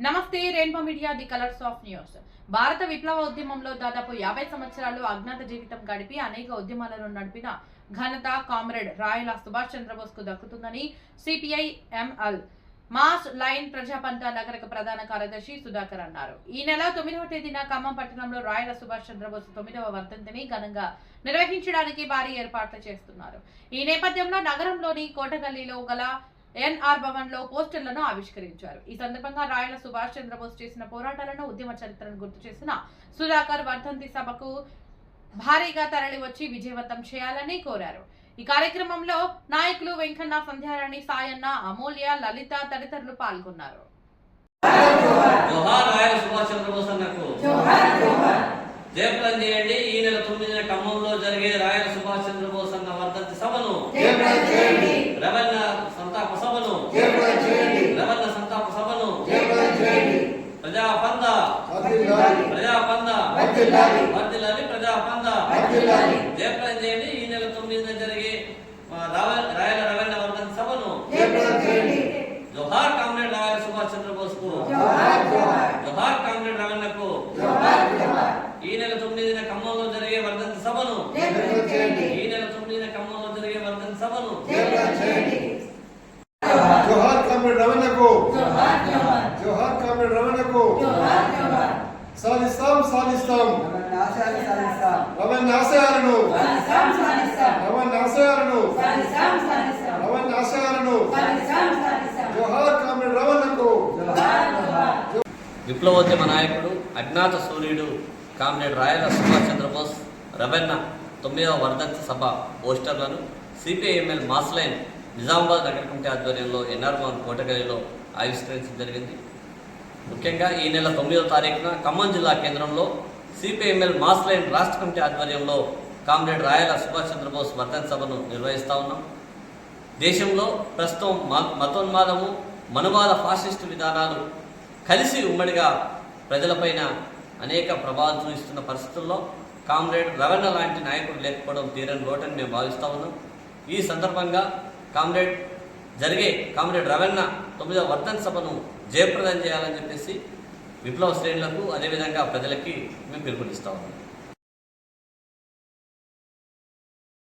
నమస్తే rainbow media the colours of news. భారత విప్లవ ఉద్యమంలో దాదాపు 50 సంవత్సరాలు అజ్ఞాత జీవితం గడిపి అనేక ఉద్యమాలను నడిపిన ఘనత కామ్రేడ్ రాయల సుభాష్ చంద్రబోస్ కు దక్కుతుందని సిపిఐ ఎంఎల్ మాస్ లైన్ ప్రజాపంత నగరక ప్రధాన కార్యదర్శి సుధాకర్ అన్నారు. ఈ నెల 9వ తేదీన ఖమ్మం పట్టణంలో రాయల సుభాష్ చంద్రబోస్ 9వ వర్ధంతిని ఘనంగా నిర్వహించడానికి భారీ ఏర్పాట్లు చేస్తున్నారు. ఈ నేపథ్యంలో నగరంలోని కోటగల్లీలో గల ఎన్ఆర్ భవన్ లో పోస్టర్లను ఆవిష్కరించారు. ఈ సందర్భంగా రాయల సుభాష్ చంద్రబోస్ చేసిన పోరాటాలను, ఉద్యమ చరిత్రను గుర్తు చేసిన సుధాకర్ వర్ధంతి సభకు భారీగా తరలి వచ్చి విజయవంతం చేయాలని కోరారు. ఈ కార్యక్రమంలో నాయకులు వెంకన్న, సంధ్యారాణి, సాయన్న, అమూల్య, లలిత తదితరులు పాల్గొన్నారు. జయప్రదం చేయండి. ఈ నెల 9న ఖమ్మంలో జరిగే రాయల సుభాష్ చంద్రబోస్ అన్న వర్ధంతి సభను, రవణ సంతాప సభను, రవణ సంతాప సభను ప్రజాపంద వర్ధిల్లాలి, ప్రజాపంద జయప్రదం చేయండి. ఈ నెల 9న జరిగే రాయల రవణ వర్ధంతి సభను జోహార్ కామ్రేడ్ రాయల సుభాష్ చంద్రబోస్ కు, జోహార్ కామ్రేడ్ రవణకు. ఈ నెల 9న ఖమ్మంలో జరిగే వర్ధంతి సభను, ఈ నెల 9న ఖమ్మంలో జరిగే వర్ధంతి సభను జోహార్ కామ్రేడ్ రవణకు, జోహార్ కామ్రేడ్ రవణకు. సాధిస్తాం సాధిస్తాం రవణ ఆశయాలను, రవణ ఆశయాలను, రవణ ఆశయాలను. జోహార్ కామ్రేడ్ రవణకు. విప్లవోద్యమ నాయకుడు, అజ్ఞాత సూర్యుడు కామ్రేడ్ రాయల సుభాష్ చంద్రబోస్ రవణ 9వ వర్ధంతి సభ పోస్టర్లను సిపిఐఎంఎల్ మాస్ లైన్ నిజామాబాద్ నగర కమిటీ ఆధ్వర్యంలో ఎన్ఆర్ భవన్ కోటగల్లీలో ఆవిష్కరించడం జరిగింది. ముఖ్యంగా ఈ నెల 9వ తారీఖున ఖమ్మం జిల్లా కేంద్రంలో సిపిఐఎంఎల్ మాస్ లైన్ రాష్ట్ర కమిటీ ఆధ్వర్యంలో కామ్రేడ్ రాయల సుభాష్ చంద్రబోస్ వర్ధంతి సభను నిర్వహిస్తూ ఉన్నాం. దేశంలో ప్రస్తుతం మతోన్మాదము, మనువాద ఫాసిస్టు విధానాలు కలిసి ఉమ్మడిగా ప్రజలపైన అనేక ప్రభావం చూపిస్తున్న పరిస్థితుల్లో కామ్రేడ్ రవణ లాంటి నాయకుడు లేకపోవడం తీరని లోటని మేము భావిస్తూ ఉన్నాం. ఈ సందర్భంగా కామ్రేడ్ రవణ 9వ వర్ధంతి సభను జయప్రదం చేయాలని చెప్పేసి విప్లవ శ్రేణులకు, అదేవిధంగా ప్రజలకి మేము పిలుపునిస్తా ఉన్నాం.